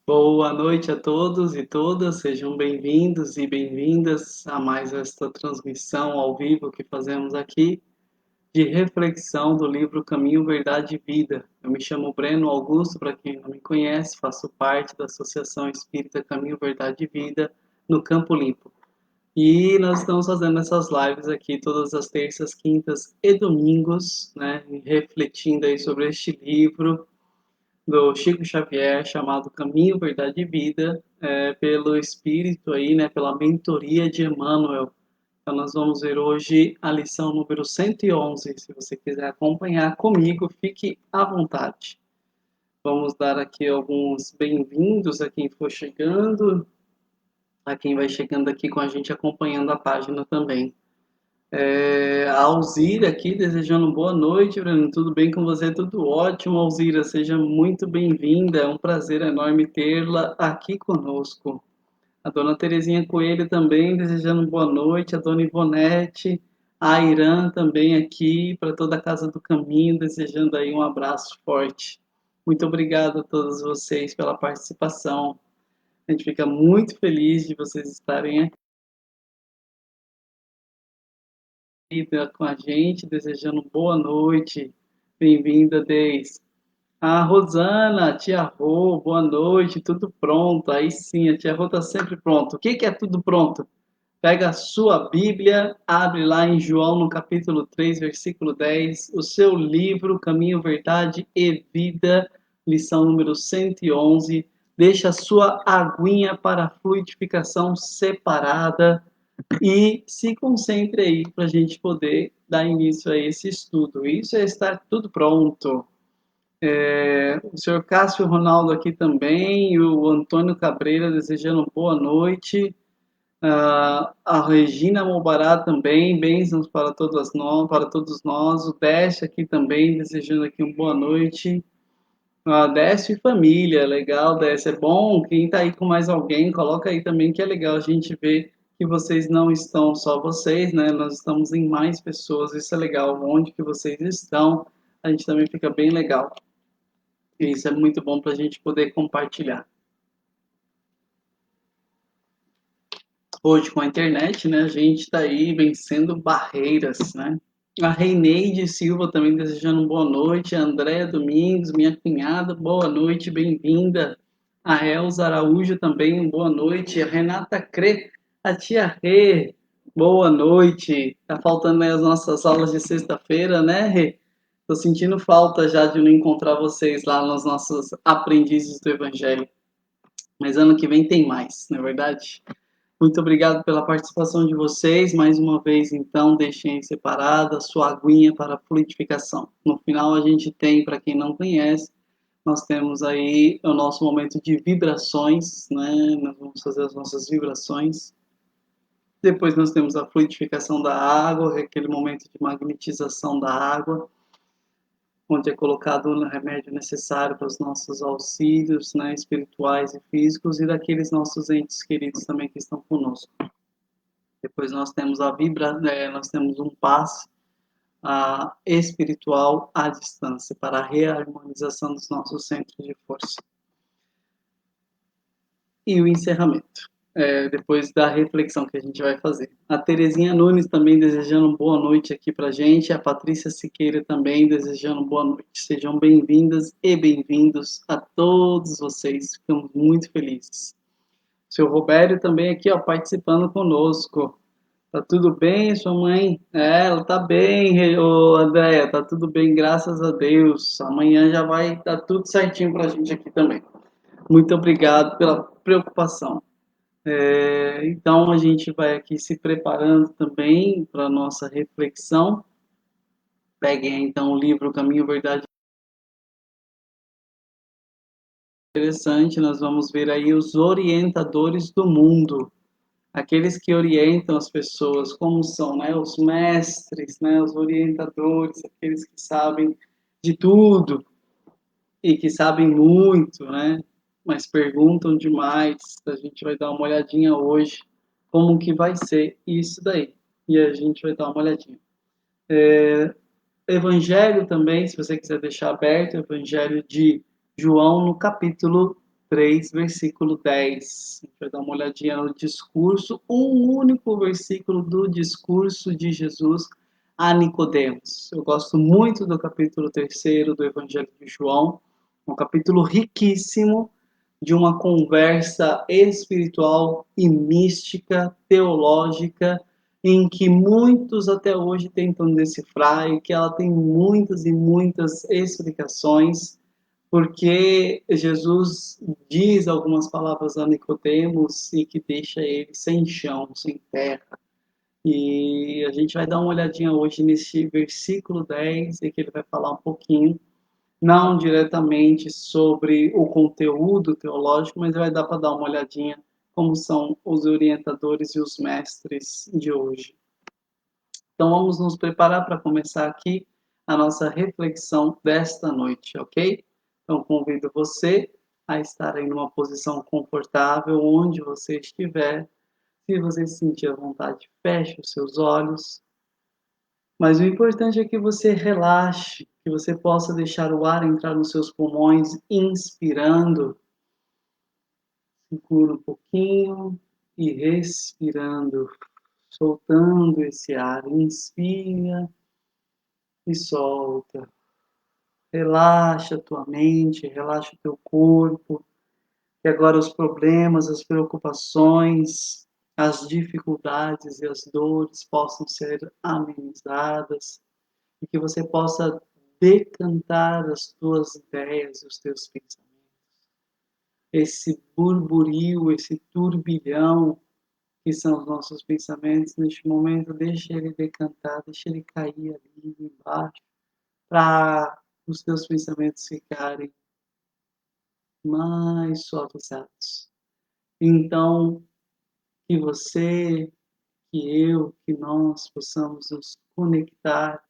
Boa noite a todos e todas, sejam bem-vindos e bem-vindas a mais esta transmissão ao vivo que fazemos aqui de reflexão do livro Caminho, Verdade e Vida. Eu me chamo Breno Augusto, para quem não me conhece, faço parte da Associação Espírita Caminho, Verdade e Vida no Campo Limpo. E nós estamos fazendo essas lives aqui todas as terças, quintas e domingos, né, refletindo aí sobre este livro do Chico Xavier, chamado Caminho, Verdade e Vida, pelo Espírito aí, né, pela mentoria de Emmanuel. Então nós vamos ver hoje a lição número 111. Se você quiser acompanhar comigo, fique à vontade. Vamos dar aqui alguns bem-vindos a quem for chegando, a quem vai chegando aqui com a gente acompanhando a página também. A Alzira aqui desejando boa noite, Breno. Tudo bem com você? Tudo ótimo, Alzira. Seja muito bem-vinda. É um prazer enorme tê-la aqui conosco. A dona Terezinha Coelho também desejando boa noite. A dona Ivonete, a Irã também aqui para toda a Casa do Caminho, desejando aí um abraço forte. Muito obrigado a todos vocês pela participação. A gente fica muito feliz de vocês estarem com a gente, desejando boa noite. Bem-vinda, Deis. A Rosana, tia Rô, boa noite, tudo pronto. Aí sim, a tia Rô está sempre pronto. O que que é tudo pronto? Pega a sua Bíblia, abre lá em João, no capítulo 3, versículo 10, o seu livro Caminho, Verdade e Vida, lição número 111. Deixa a sua aguinha para fluidificação separada e se concentre aí para a gente poder dar início a esse estudo. Isso é estar tudo pronto. O senhor Cássio Ronaldo aqui também, o Antônio Cabreira desejando boa noite, a Regina Mobará também, bênçãos para todos nós, o Décio aqui também desejando aqui uma boa noite, a Décio e família, legal, Décio, é bom, quem está aí com mais alguém, coloca aí também que é legal a gente ver que vocês não estão só vocês, né? Nós estamos em mais pessoas, isso é legal, onde que vocês estão, a gente também fica bem legal. E isso é muito bom para a gente poder compartilhar. Hoje, com a internet, né, a gente está aí vencendo barreiras, né? A Reineide Silva também desejando boa noite. A Andréa Domingos, minha cunhada, boa noite, bem-vinda. A Elza Araújo também, boa noite. A Renata Crê, a tia Rê, boa noite. Tá faltando aí as nossas aulas de sexta-feira, né, Rê? Tô sentindo falta já de não encontrar vocês lá nos nossos aprendizes do Evangelho. Mas ano que vem tem mais, não é verdade? Muito obrigado pela participação de vocês. Mais uma vez, então, deixem separada a sua aguinha para fluidificação. No final, a gente tem, para quem não conhece, nós temos aí o nosso momento de vibrações, né? Nós vamos fazer as nossas vibrações. Depois nós temos a fluidificação da água, aquele momento de magnetização da água, onde é colocado o remédio necessário para os nossos auxílios, né, espirituais e físicos, e daqueles nossos entes queridos também que estão conosco. Depois nós temos nós temos um passe espiritual à distância para a reharmonização dos nossos centros de força. E o encerramento, depois da reflexão que a gente vai fazer. A Terezinha Nunes também desejando boa noite aqui para a gente, a Patrícia Siqueira também desejando boa noite. Sejam bem-vindas e bem-vindos a todos vocês, ficamos muito felizes. O seu Robério também aqui, ó, participando conosco. Tá tudo bem, sua mãe? Ela tá bem, ô Andréia, tá tudo bem, graças a Deus. Amanhã já vai dar tudo certinho pra gente aqui também. Muito obrigado pela preocupação. Então, a gente vai aqui se preparando também para a nossa reflexão. Peguem então o livro Caminho, Verdade. Interessante, nós vamos ver aí os orientadores do mundo. Aqueles que orientam as pessoas, como são, né? Os mestres, né? Os orientadores, aqueles que sabem de tudo e que sabem muito, né? Mas perguntam demais. A gente vai dar uma olhadinha hoje como que vai ser isso daí. E a gente vai dar uma olhadinha. Evangelho também, se você quiser deixar aberto, Evangelho de João no capítulo 3, versículo 10. A gente vai dar uma olhadinha no discurso, um único versículo do discurso de Jesus a Nicodemos. Eu gosto muito do capítulo 3 do Evangelho de João, um capítulo riquíssimo de uma conversa espiritual e mística, teológica, em que muitos até hoje tentam decifrar e que ela tem muitas e muitas explicações, porque Jesus diz algumas palavras a Nicodemos e que deixa ele sem chão, sem terra. E a gente vai dar uma olhadinha hoje nesse versículo 10, em que ele vai falar um pouquinho, não diretamente sobre o conteúdo teológico, mas vai dar para dar uma olhadinha como são os orientadores e os mestres de hoje. Então vamos nos preparar para começar aqui a nossa reflexão desta noite, ok? Então convido você a estar em uma posição confortável onde você estiver. Se você se sentir à vontade, feche os seus olhos. Mas o importante é que você relaxe, que você possa deixar o ar entrar nos seus pulmões, inspirando. Segura um pouquinho e respirando, soltando esse ar. Inspira e solta. Relaxa a tua mente, relaxa o teu corpo. Que agora os problemas, as preocupações, as dificuldades e as dores possam ser amenizadas e que você possa decantar as tuas ideias, os teus pensamentos. Esse burburinho, esse turbilhão que são os nossos pensamentos neste momento, deixa ele decantar, deixa ele cair ali embaixo, para os teus pensamentos ficarem mais suavizados. Então, que você, que eu, que nós possamos nos conectar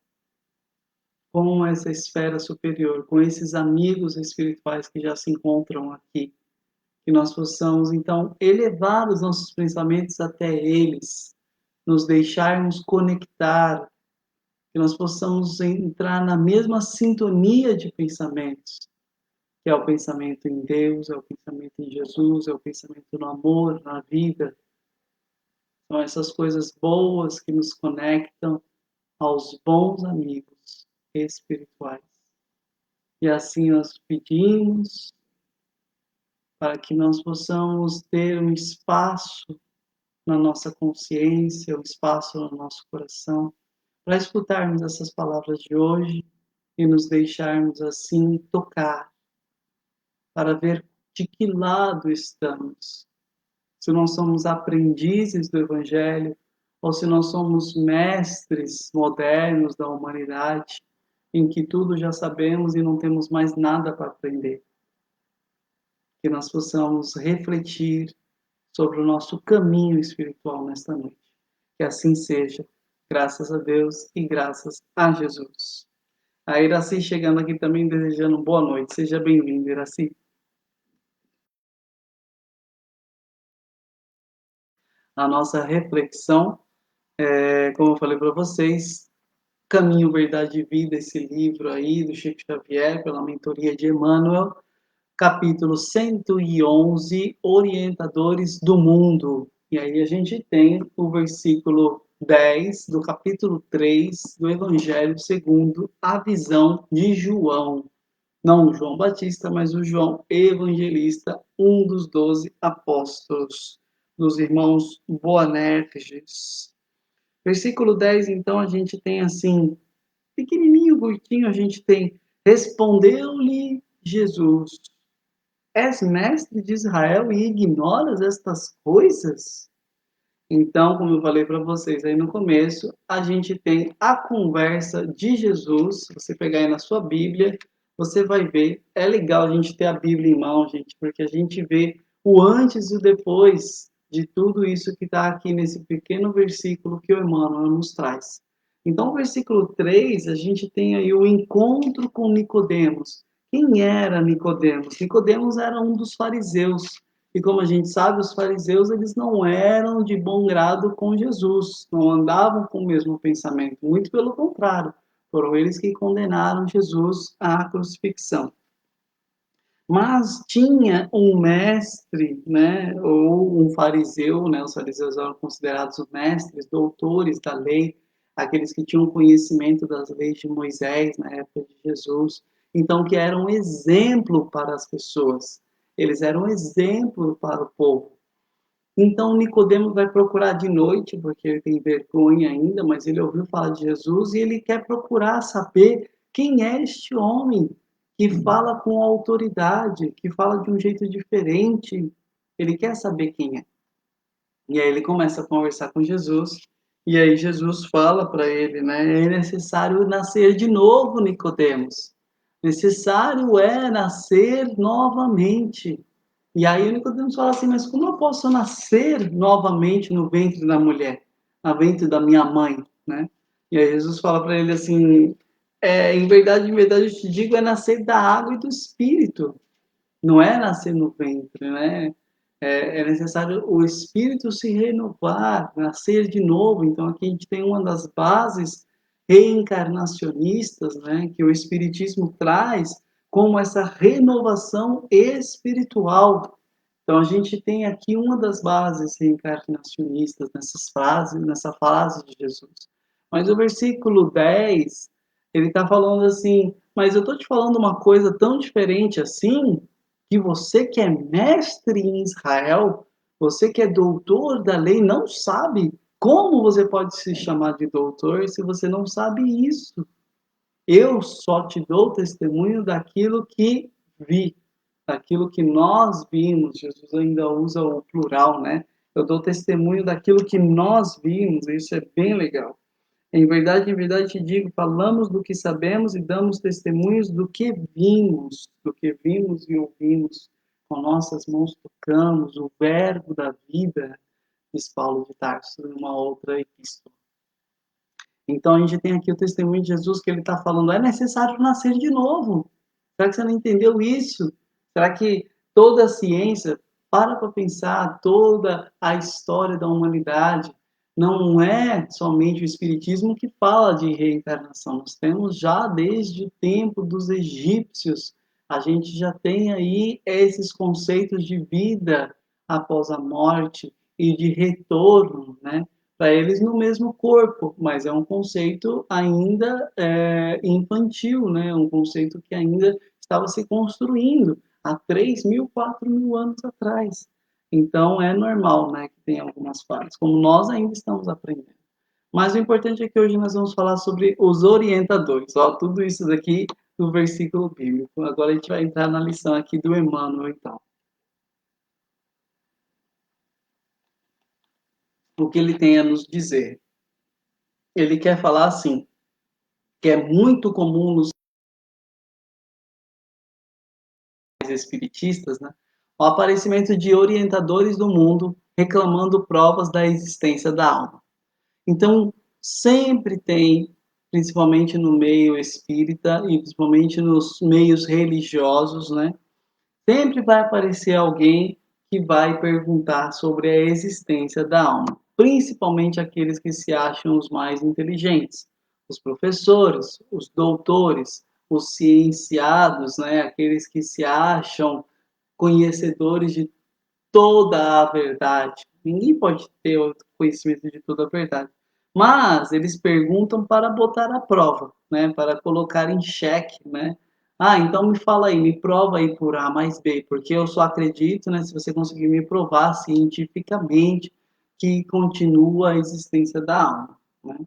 com essa esfera superior, com esses amigos espirituais que já se encontram aqui, que nós possamos então elevar os nossos pensamentos até eles, nos deixarmos conectar, que nós possamos entrar na mesma sintonia de pensamentos, que é o pensamento em Deus, é o pensamento em Jesus, é o pensamento no amor, na vida. São essas coisas boas que nos conectam aos bons amigos espirituais. E assim nós pedimos para que nós possamos ter um espaço na nossa consciência, um espaço no nosso coração, para escutarmos essas palavras de hoje e nos deixarmos assim tocar, para ver de que lado estamos. Se nós somos aprendizes do Evangelho ou se nós somos mestres modernos da humanidade, em que tudo já sabemos e não temos mais nada para aprender. Que nós possamos refletir sobre o nosso caminho espiritual nesta noite. Que assim seja, graças a Deus e graças a Jesus. A Iraci chegando aqui também desejando boa noite. Seja bem-vinda, Iraci. A nossa reflexão, como eu falei para vocês, Caminho, Verdade e Vida, esse livro aí do Chico Xavier, pela mentoria de Emmanuel, capítulo 111, Orientadores do Mundo. E aí a gente tem o versículo 10 do capítulo 3 do Evangelho segundo a visão de João. Não o João Batista, mas o João Evangelista, um dos 12 apóstolos, dos irmãos Boanerges. Versículo 10, então, a gente tem assim, pequenininho, curtinho, a gente tem: respondeu-lhe Jesus: és mestre de Israel e ignoras estas coisas? Então, como eu falei para vocês aí no começo, a gente tem a conversa de Jesus. Se você pegar aí na sua Bíblia, você vai ver. É legal a gente ter a Bíblia em mão, gente, porque a gente vê o antes e o depois de tudo isso que está aqui nesse pequeno versículo que o Emmanuel nos traz. Então, o versículo 3, a gente tem aí o encontro com Nicodemos. Quem era Nicodemos? Nicodemos era um dos fariseus. E como a gente sabe, os fariseus eles não eram de bom grado com Jesus, não andavam com o mesmo pensamento, muito pelo contrário, foram eles que condenaram Jesus à crucifixão. Mas tinha um mestre, né, ou um fariseu, né, os fariseus eram considerados os mestres, doutores da lei, aqueles que tinham conhecimento das leis de Moisés na época de Jesus, então que eram um exemplo para as pessoas, eles eram um exemplo para o povo. Então Nicodemos vai procurar de noite, porque ele tem vergonha ainda, mas ele ouviu falar de Jesus e ele quer procurar saber quem é este homem que fala com autoridade, que fala de um jeito diferente. Ele quer saber quem é. E aí ele começa a conversar com Jesus, e aí Jesus fala para ele, né? É necessário nascer de novo, Nicodemos. Necessário é nascer novamente. E aí o Nicodemos fala assim, mas como eu posso nascer novamente no ventre da mulher, no ventre da minha mãe, né? E aí Jesus fala para ele assim, em verdade eu te digo, é nascer da água e do Espírito, não é nascer no ventre, né? É necessário o espírito se renovar, nascer de novo. Então, aqui a gente tem uma das bases reencarnacionistas, né, que o espiritismo traz como essa renovação espiritual. Então, a gente tem aqui uma das bases reencarnacionistas nessa frase de Jesus. Mas o versículo 10, ele está falando assim, mas eu estou te falando uma coisa tão diferente assim, que você que é mestre em Israel, você que é doutor da lei, não sabe como você pode se chamar de doutor se você não sabe isso. Eu só te dou testemunho daquilo que vi, daquilo que nós vimos. Jesus ainda usa o plural, né? Eu dou testemunho daquilo que nós vimos, isso é bem legal. Em verdade te digo, falamos do que sabemos e damos testemunhos do que vimos e ouvimos, com nossas mãos tocamos, o verbo da vida, diz Paulo de Tarso, em uma outra epístola. Então a gente tem aqui o testemunho de Jesus que ele está falando, é necessário nascer de novo. Será que você não entendeu isso? Será que toda a ciência, para pensar, toda a história da humanidade, não é somente o Espiritismo que fala de reencarnação. Nós temos já desde o tempo dos egípcios, a gente já tem aí esses conceitos de vida após a morte e de retorno, né? Para eles no mesmo corpo, mas é um conceito ainda infantil, né? Um conceito que ainda estava se construindo há 3.000, 4.000 anos atrás. Então é normal, né, que tem algumas falhas, como nós ainda estamos aprendendo. Mas o importante é que hoje nós vamos falar sobre os orientadores. Ó, tudo isso daqui do versículo bíblico. Agora a gente vai entrar na lição aqui do Emmanuel, então. O que ele tem a nos dizer? Ele quer falar assim, que é muito comum nos espiritistas, né, o aparecimento de orientadores do mundo reclamando provas da existência da alma. Então, sempre tem, principalmente no meio espírita e principalmente nos meios religiosos, né, sempre vai aparecer alguém que vai perguntar sobre a existência da alma, principalmente aqueles que se acham os mais inteligentes, os professores, os doutores, os cienciados, né, aqueles que se acham conhecedores de toda a verdade. Ninguém pode ter o conhecimento de toda a verdade. Mas eles perguntam para botar à prova, né? Para colocar em xeque, né? Ah, então me fala aí, me prova aí por A mais B, porque eu só acredito, né, se você conseguir me provar cientificamente que continua a existência da alma, né?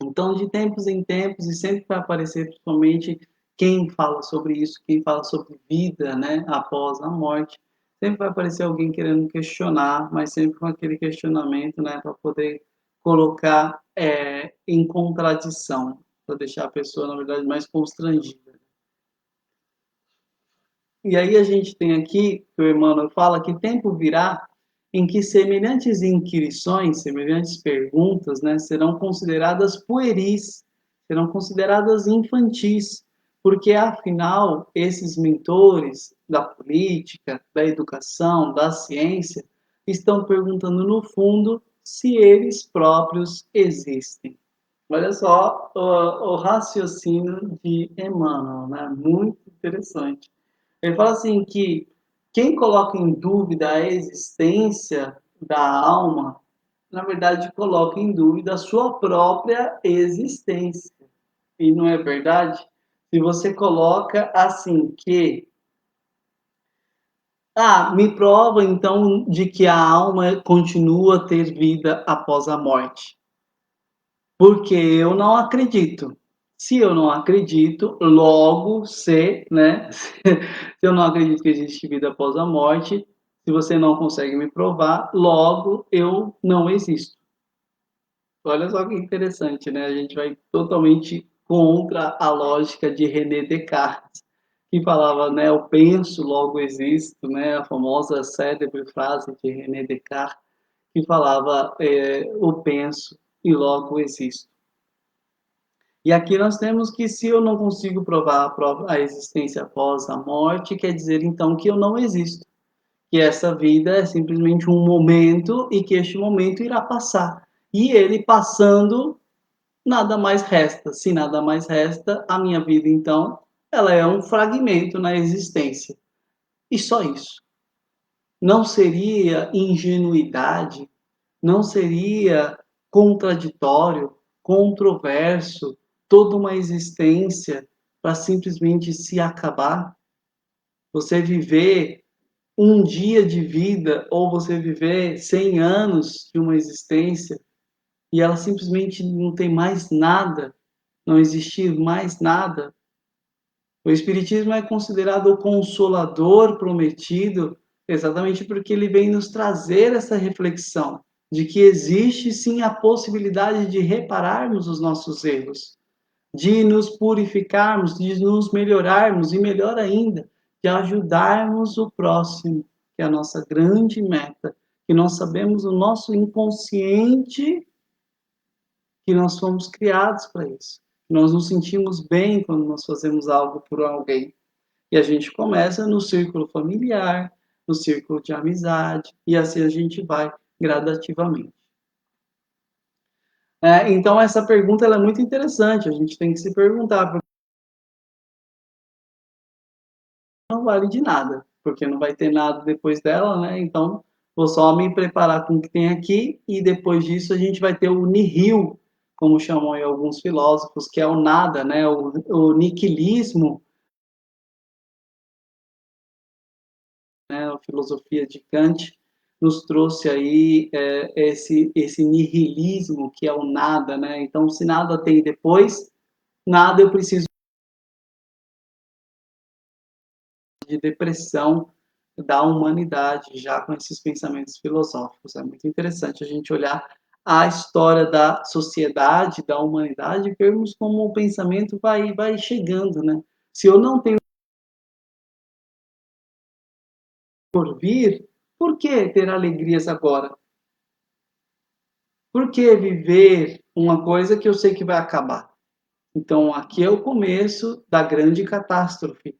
Então, de tempos em tempos, e sempre vai aparecer principalmente quem fala sobre isso, quem fala sobre vida, né, após a morte, sempre vai aparecer alguém querendo questionar, mas sempre com aquele questionamento, né, para poder colocar em contradição, para deixar a pessoa, na verdade, mais constrangida. E aí a gente tem aqui, que o Emmanuel fala, que tempo virá em que semelhantes inquirições, semelhantes perguntas, né, serão consideradas pueris, serão consideradas infantis, porque afinal esses mentores da política, da educação, da ciência, estão perguntando no fundo se eles próprios existem. Olha só o raciocínio de Emmanuel, né? Muito interessante. Ele fala assim que quem coloca em dúvida a existência da alma, na verdade coloca em dúvida a sua própria existência. E não é verdade? Se você coloca assim que me prova então de que a alma continua a ter vida após a morte. Porque eu não acredito. Se eu não acredito, logo se, né? Se eu não acredito que existe vida após a morte, se você não consegue me provar, logo eu não existo. Olha só que interessante, né? A gente vai totalmente contra a lógica de René Descartes, que falava, né? Eu penso, logo existo, né? A famosa célebre frase de René Descartes, que falava, eu penso e logo existo. E aqui nós temos que se eu não consigo provar a existência após a morte, quer dizer então que eu não existo. Que essa vida é simplesmente um momento e que este momento irá passar. E ele passando, nada mais resta. Se nada mais resta, a minha vida então, ela é um fragmento na existência. E só isso. Não seria ingenuidade, não seria contraditório, controverso, toda uma existência para simplesmente se acabar? Você viver um dia de vida ou você viver 100 anos de uma existência e ela simplesmente não tem mais nada, não existir mais nada. O Espiritismo é considerado o consolador prometido exatamente porque ele vem nos trazer essa reflexão de que existe sim a possibilidade de repararmos os nossos erros, de nos purificarmos, de nos melhorarmos e, melhor ainda, de ajudarmos o próximo, que é a nossa grande meta, que nós sabemos no nosso inconsciente que nós fomos criados para isso. Nós nos sentimos bem quando nós fazemos algo por alguém. E a gente começa no círculo familiar, no círculo de amizade, e assim a gente vai gradativamente. Então, essa pergunta ela é muito interessante, a gente tem que se perguntar, porque não vale de nada, porque não vai ter nada depois dela, né? Então, vou só me preparar com o que tem aqui, e depois disso a gente vai ter o nihil, como chamam aí alguns filósofos, que é o nada, né? O niquilismo, né, a filosofia de Kant, nos trouxe aí esse nihilismo que é o nada, né? Então, se nada tem depois, nada eu preciso de depressão da humanidade, já com esses pensamentos filosóficos. É muito interessante a gente olhar a história da sociedade, da humanidade, e vermos como o pensamento vai chegando, né? Se eu não tenho por vir, por que ter alegrias agora? Por que viver uma coisa que eu sei que vai acabar? Então, aqui é o começo da grande catástrofe,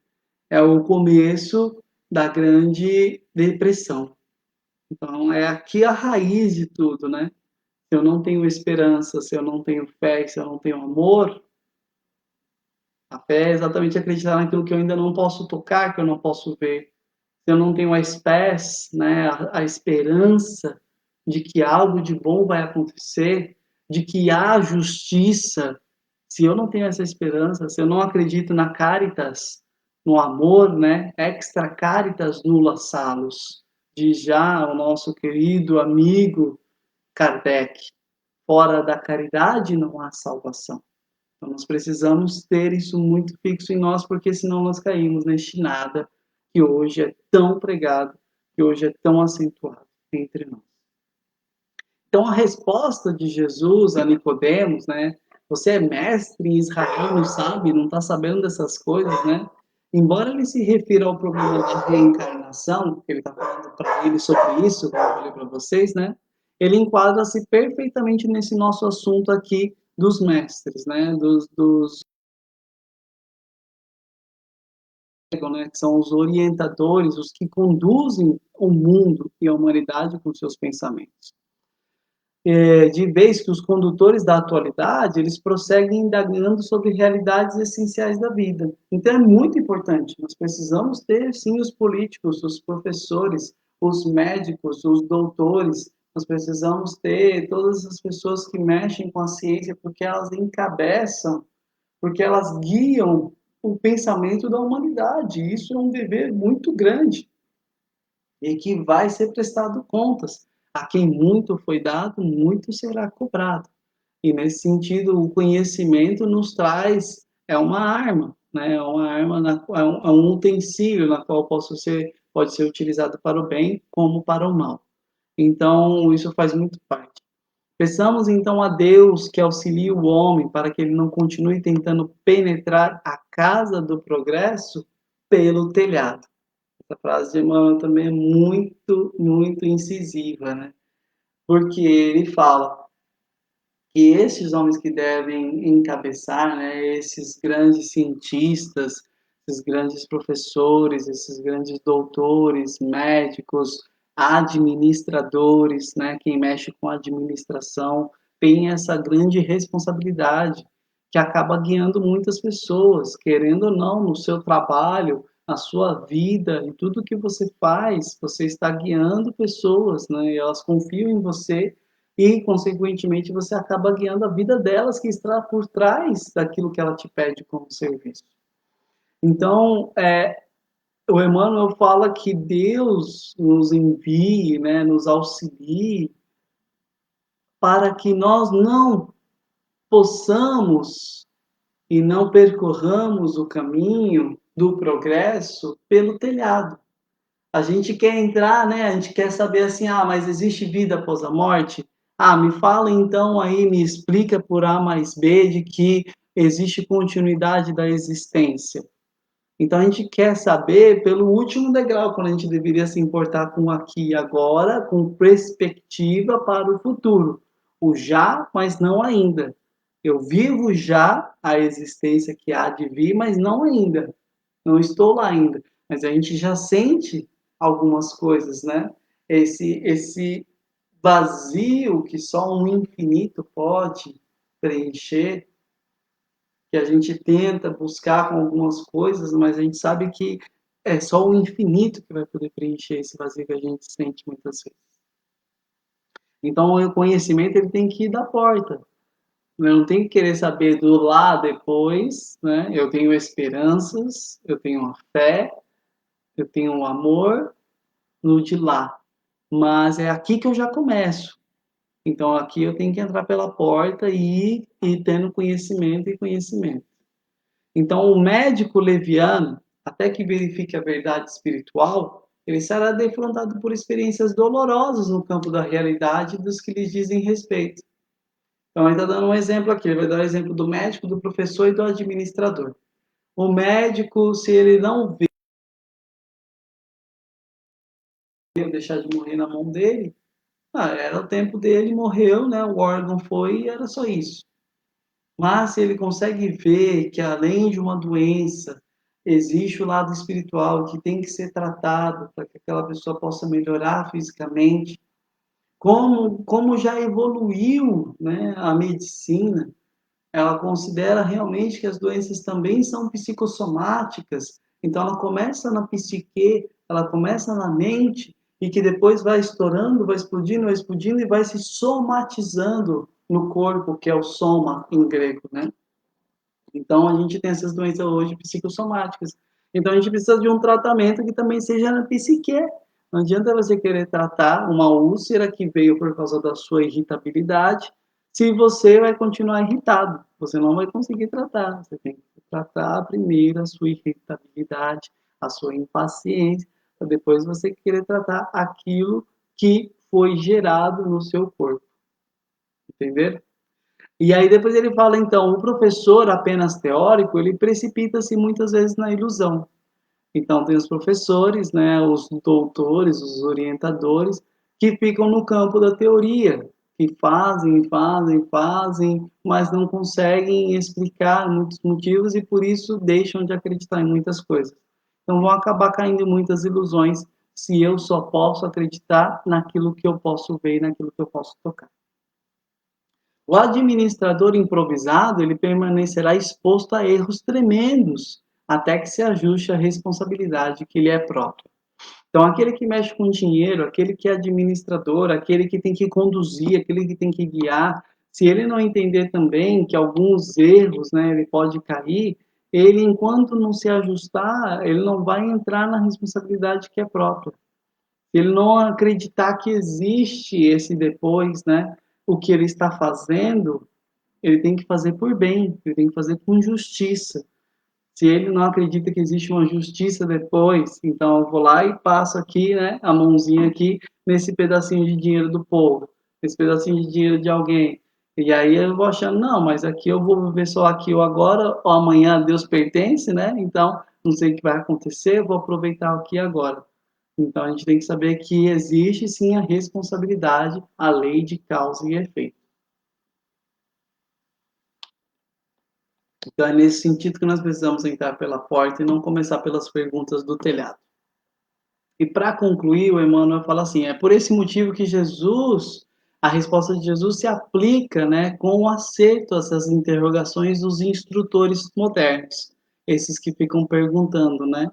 é o começo da grande depressão. Então, é aqui a raiz de tudo, né? Se eu não tenho esperança, se eu não tenho fé, se eu não tenho amor, a fé é exatamente acreditar naquilo que eu ainda não posso tocar, que eu não posso ver. Se eu não tenho a espécie, né, a esperança de que algo de bom vai acontecer, de que há justiça, se eu não tenho essa esperança, se eu não acredito na caritas, no amor, né, extra caritas nulla salus, diz já o nosso querido amigo Kardec, fora da caridade não há salvação. Então, nós precisamos ter isso muito fixo em nós, porque senão nós caímos neste nada que hoje é tão pregado, que hoje é tão acentuado entre nós. Então, a resposta de Jesus a Nicodemos, né? Você é mestre em Israel, não sabe, não está sabendo dessas coisas, né? Embora ele se refira ao problema da reencarnação, que ele está falando para ele sobre isso, como eu falei para vocês, né? Ele enquadra-se perfeitamente nesse nosso assunto aqui dos mestres, né? Né, que são os orientadores, os que conduzem o mundo e a humanidade com seus pensamentos. de vez que os condutores da atualidade, eles prosseguem indagando sobre realidades essenciais da vida. Então é muito importante, nós precisamos ter, sim, os políticos, os professores, os médicos, os doutores, nós precisamos ter todas as pessoas que mexem com a ciência, porque elas encabeçam, porque elas guiam o pensamento da humanidade. Isso é um dever muito grande e que vai ser prestado contas. A quem muito foi dado, muito será cobrado. E nesse sentido, o conhecimento nos traz, é uma arma, né? É uma arma, é um utensílio na qual pode ser utilizado para o bem como para o mal. Então, isso faz muito parte. Peçamos então a Deus que auxilie o homem para que ele não continue tentando penetrar a casa do progresso pelo telhado. Essa frase de Emmanuel também é muito, muito incisiva, né? Porque ele fala que esses homens que devem encabeçar, né, esses grandes cientistas, esses grandes professores, esses grandes doutores, médicos, administradores, né, quem mexe com administração, tem essa grande responsabilidade que acaba guiando muitas pessoas, querendo ou não, no seu trabalho, na sua vida, em tudo que você faz, você está guiando pessoas, né, e elas confiam em você e, consequentemente, você acaba guiando a vida delas que está por trás daquilo que ela te pede como serviço. Então, o Emmanuel fala que Deus nos envie, né, nos auxilie, para que nós não possamos e não percorramos o caminho do progresso pelo telhado. A gente quer entrar, né? A gente quer saber assim, mas existe vida após a morte? Me fala então aí, me explica por A mais B de que existe continuidade da existência. Então a gente quer saber pelo último degrau, quando a gente deveria se importar com o aqui e agora, com perspectiva para o futuro. O já, mas não ainda. Eu vivo já a existência que há de vir, mas não ainda. Não estou lá ainda. Mas a gente já sente algumas coisas, né? Esse vazio que só um infinito pode preencher, que a gente tenta buscar com algumas coisas, mas a gente sabe que é só o infinito que vai poder preencher esse vazio que a gente sente muitas vezes. Então, o conhecimento ele tem que ir da porta. Eu não tenho que querer saber do lá depois, né? Eu tenho esperanças, eu tenho uma fé, eu tenho um amor no de lá. Mas é aqui que eu já começo. Então, aqui eu tenho que entrar pela porta e ir tendo conhecimento e conhecimento. Então, o médico leviano, até que verifique a verdade espiritual, ele será defrontado por experiências dolorosas no campo da realidade dos que lhes dizem respeito. Então, ele está dando um exemplo aqui, ele vai dar o exemplo do médico, do professor e do administrador. O médico, se ele não vê deixar de morrer na mão dele, era o tempo dele, morreu, né? O órgão foi e era só isso. Mas se ele consegue ver que além de uma doença, existe o lado espiritual que tem que ser tratado para que aquela pessoa possa melhorar fisicamente, como já evoluiu, né, a medicina, ela considera realmente que as doenças também são psicossomáticas, então ela começa na psique, ela começa na mente, e que depois vai estourando, vai explodindo e vai se somatizando no corpo, que é o soma em grego, né? Então, a gente tem essas doenças hoje psicossomáticas. Então, a gente precisa de um tratamento que também seja na psique. Não adianta você querer tratar uma úlcera que veio por causa da sua irritabilidade, se você vai continuar irritado. Você não vai conseguir tratar. Você tem que tratar primeiro a sua irritabilidade, a sua impaciência, para depois você querer tratar aquilo que foi gerado no seu corpo. Entender? E aí depois ele fala, então, o professor apenas teórico, ele precipita-se muitas vezes na ilusão. Então tem os professores, né, os doutores, os orientadores, que ficam no campo da teoria, que fazem, mas não conseguem explicar muitos motivos e por isso deixam de acreditar em muitas coisas. Então vão acabar caindo em muitas ilusões se eu só posso acreditar naquilo que eu posso ver e naquilo que eu posso tocar. O administrador improvisado, ele permanecerá exposto a erros tremendos até que se ajuste à responsabilidade que lhe é própria. Então, aquele que mexe com dinheiro, aquele que é administrador, aquele que tem que conduzir, aquele que tem que guiar, se ele não entender também que alguns erros, né, ele pode cair, ele, enquanto não se ajustar, ele não vai entrar na responsabilidade que é própria. Se ele não acreditar que existe esse depois, né, o que ele está fazendo, ele tem que fazer por bem, ele tem que fazer com justiça. Se ele não acredita que existe uma justiça depois, então eu vou lá e passo aqui, né, a mãozinha aqui nesse pedacinho de dinheiro do povo, nesse pedacinho de dinheiro de alguém. E aí eu vou achando, não, mas aqui eu vou viver só aqui ou agora, ou amanhã a Deus pertence, né? Então, não sei o que vai acontecer, eu vou aproveitar aqui agora. Então a gente tem que saber que existe sim a responsabilidade, a lei de causa e efeito. Então é nesse sentido que nós precisamos entrar pela porta e não começar pelas perguntas do telhado. E para concluir, o Emmanuel fala assim: é por esse motivo que a resposta de Jesus se aplica, né, com o acerto a essas interrogações dos instrutores modernos, esses que ficam perguntando, né?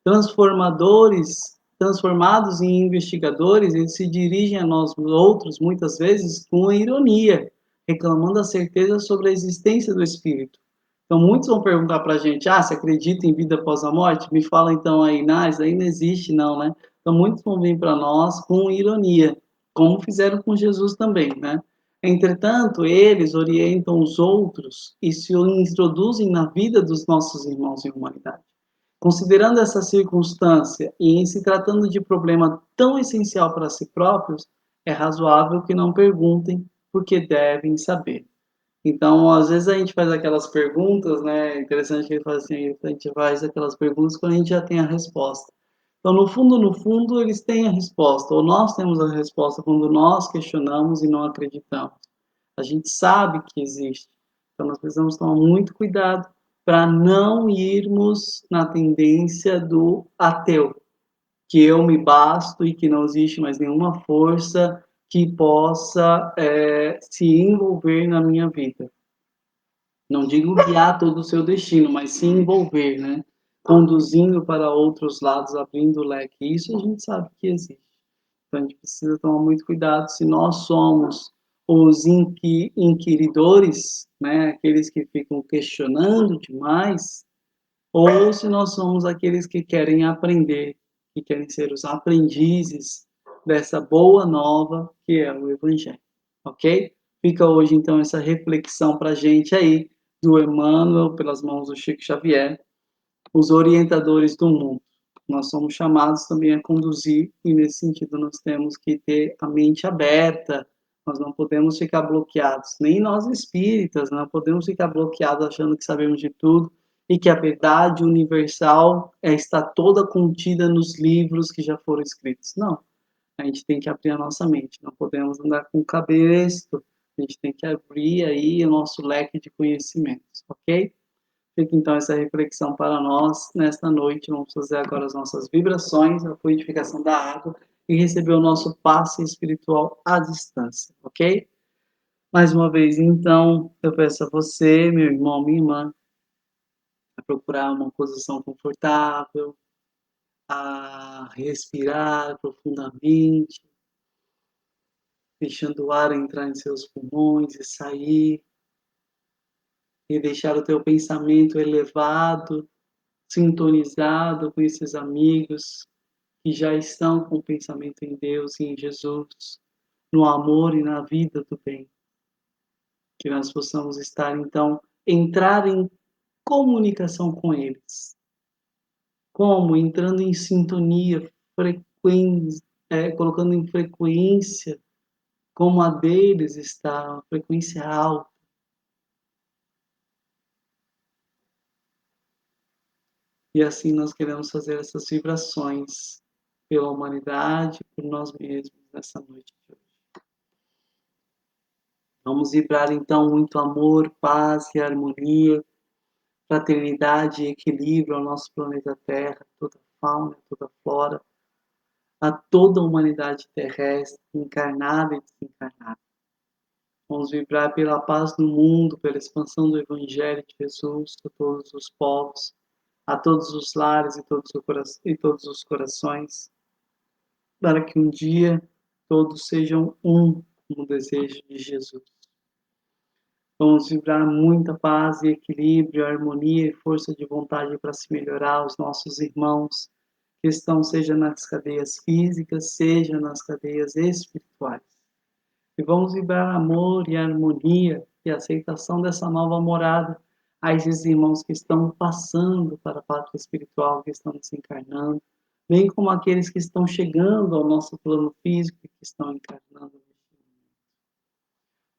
Transformados em investigadores, eles se dirigem a nós outros muitas vezes com ironia, reclamando a certeza sobre a existência do espírito. Então, muitos vão perguntar para a gente: ah, você acredita em vida após a morte? Me fala então aí, não, isso aí não existe, não, né? Então, muitos vão vir para nós com ironia, como fizeram com Jesus também, né? Entretanto, eles orientam os outros e se introduzem na vida dos nossos irmãos em humanidade. Considerando essa circunstância e em se tratando de problema tão essencial para si próprios, é razoável que não perguntem, porque devem saber. Então, às vezes a gente faz aquelas perguntas, né? É interessante que ele fala assim, a gente faz aquelas perguntas quando a gente já tem a resposta. Então, no fundo, eles têm a resposta, ou nós temos a resposta quando nós questionamos e não acreditamos. A gente sabe que existe. Então, nós precisamos tomar muito cuidado para não irmos na tendência do ateu, que eu me basto e que não existe mais nenhuma força que possa se envolver na minha vida. Não digo guiar todo o seu destino, mas se envolver, né? Conduzindo para outros lados, abrindo o leque. Isso a gente sabe que existe. Então a gente precisa tomar muito cuidado se nós somos os inquiridores, né? Aqueles que ficam questionando demais, ou se nós somos aqueles que querem aprender, que querem ser os aprendizes dessa boa nova que é o Evangelho, ok? Fica hoje então essa reflexão para a gente aí do Emmanuel pelas mãos do Chico Xavier, os orientadores do mundo. Nós somos chamados também a conduzir e nesse sentido nós temos que ter a mente aberta. Nós não podemos ficar bloqueados, nem nós espíritas, não podemos ficar bloqueados achando que sabemos de tudo e que a verdade universal está toda contida nos livros que já foram escritos. Não, a gente tem que abrir a nossa mente, não podemos andar com cabresto, a gente tem que abrir aí o nosso leque de conhecimentos, ok? Fica então essa reflexão para nós nesta noite. Vamos fazer agora as nossas vibrações, a fluidificação da água e receber o nosso passe espiritual à distância, ok? Mais uma vez, então, eu peço a você, meu irmão, minha irmã, a procurar uma posição confortável, a respirar profundamente, deixando o ar entrar em seus pulmões e sair, e deixar o teu pensamento elevado, sintonizado com esses amigos que já estão com o pensamento em Deus e em Jesus, no amor e na vida do bem. Que nós possamos estar, então, entrar em comunicação com eles. Como? Entrando em sintonia, frequência, colocando em frequência como a deles está, uma frequência alta. E assim nós queremos fazer essas vibrações pela humanidade, por nós mesmos nessa noite de hoje. Vamos vibrar então muito amor, paz e harmonia, fraternidade e equilíbrio ao nosso planeta Terra, toda a fauna, toda a flora, a toda a humanidade terrestre, encarnada e desencarnada. Vamos vibrar pela paz no mundo, pela expansão do Evangelho de Jesus a todos os povos, a todos os lares e todos os corações, para que um dia todos sejam um no desejo de Jesus. Vamos vibrar muita paz e equilíbrio, harmonia e força de vontade para se melhorar os nossos irmãos que estão seja nas cadeias físicas, seja nas cadeias espirituais. E vamos vibrar amor e harmonia e aceitação dessa nova morada a esses irmãos que estão passando para a pátria espiritual, que estão desencarnando, bem como aqueles que estão chegando ao nosso plano físico e que estão encarnando.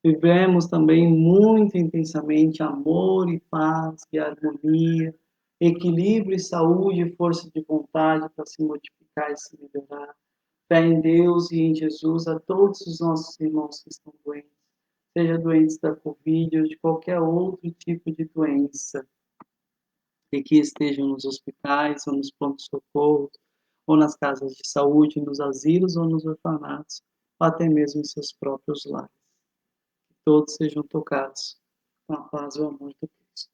Vivemos também muito intensamente amor e paz e harmonia, equilíbrio e saúde e força de vontade para se modificar e se melhorar. Fé em Deus e em Jesus a todos os nossos irmãos que estão doentes, seja doentes da Covid ou de qualquer outro tipo de doença, e que estejam nos hospitais ou nos prontos-socorros, ou nas casas de saúde, nos asilos ou nos orfanatos, ou até mesmo em seus próprios lares. Que todos sejam tocados com a paz e o amor do Cristo.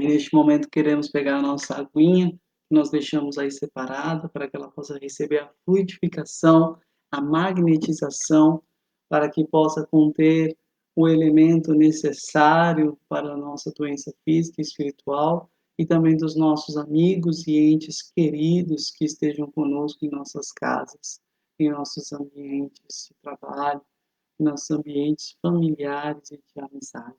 E neste momento queremos pegar a nossa aguinha, que nós deixamos aí separada, para que ela possa receber a fluidificação, a magnetização, para que possa conter o elemento necessário para a nossa doença física e espiritual, e também dos nossos amigos e entes queridos que estejam conosco em nossas casas, em nossos ambientes de trabalho, em nossos ambientes familiares e de amizade.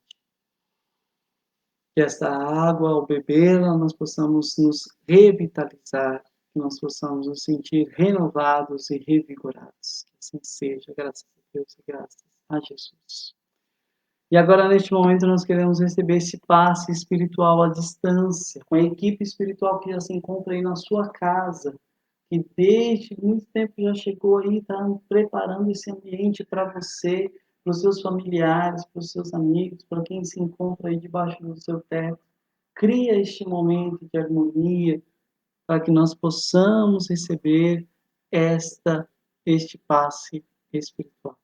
Que esta água, ao bebê-la, nós possamos nos revitalizar, que nós possamos nos sentir renovados e revigorados. Que assim seja, graças a Deus e graças a Jesus. E agora, neste momento, nós queremos receber esse passe espiritual à distância, com a equipe espiritual que já se encontra aí na sua casa, que desde muito tempo já chegou aí, está preparando esse ambiente para você, para os seus familiares, para os seus amigos, para quem se encontra aí debaixo do seu teto. Cria este momento de harmonia para que nós possamos receber este passe espiritual.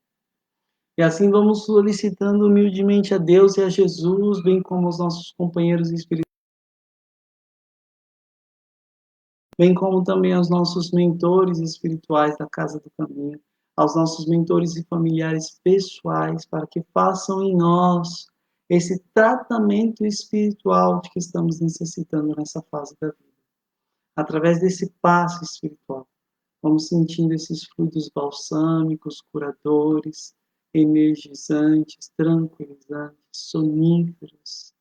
E assim vamos solicitando humildemente a Deus e a Jesus, bem como os nossos companheiros espirituais, bem como também aos nossos mentores espirituais da Casa do Caminho, aos nossos mentores e familiares pessoais, para que façam em nós esse tratamento espiritual de que estamos necessitando nessa fase da vida. Através desse passo espiritual, vamos sentindo esses fluidos balsâmicos, curadores, energizantes, tranquilizantes, soníferos,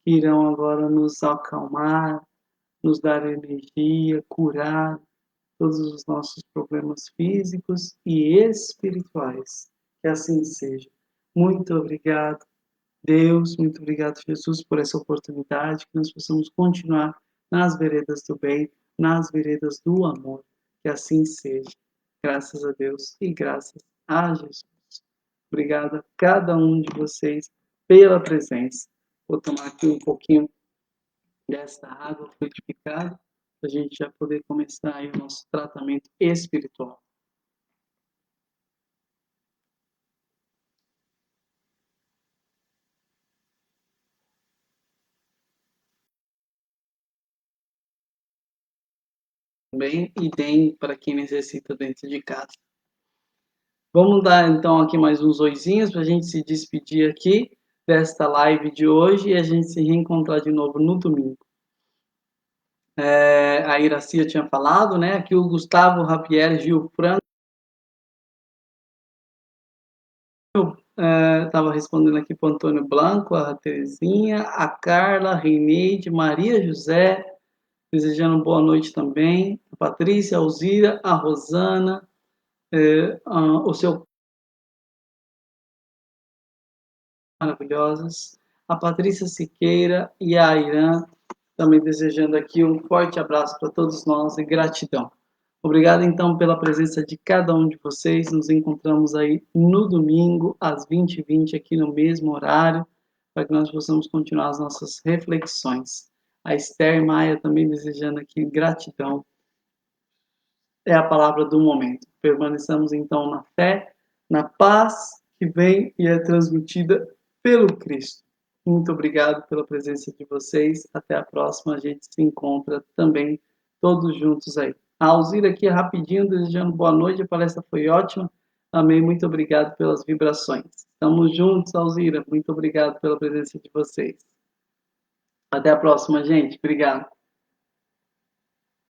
que irão agora nos acalmar, nos dar energia, curar todos os nossos problemas físicos e espirituais. Que assim seja. Muito obrigado, Deus, muito obrigado, Jesus, por essa oportunidade, que nós possamos continuar nas veredas do bem, nas veredas do amor. Que assim seja. Graças a Deus e graças a Jesus. Obrigado a cada um de vocês pela presença. Vou tomar aqui um pouquinho desta água fluidificada, para a gente já poder começar aí o nosso tratamento espiritual. Também e deem para quem necessita dentro de casa. Vamos dar então aqui mais uns oizinhos para a gente se despedir aqui desta live de hoje e a gente se reencontrar de novo no domingo. A Iracia tinha falado, né? Aqui o Gustavo Javier Gil Franco estava respondendo aqui para o Antônio Blanco, a Terezinha, a Carla, a Reineide, Maria José, desejando boa noite também, a Patrícia, a Alzira, a Rosana, o seu maravilhosas, a Patrícia Siqueira e a Irã, também desejando aqui um forte abraço para todos nós e gratidão. Obrigado então pela presença de cada um de vocês. Nos encontramos aí no domingo às 20h20 aqui no mesmo horário, para que nós possamos continuar as nossas reflexões. A Esther Maia também desejando aqui gratidão. É a palavra do momento. Permaneçamos então na fé, na paz que vem e é transmitida pelo Cristo. Muito obrigado pela presença de vocês. Até a próxima. A gente se encontra também todos juntos aí. A Alzira aqui rapidinho, desejando boa noite. A palestra foi ótima. Amém. Muito obrigado pelas vibrações. Estamos juntos, Alzira. Muito obrigado pela presença de vocês. Até a próxima, gente. Obrigado.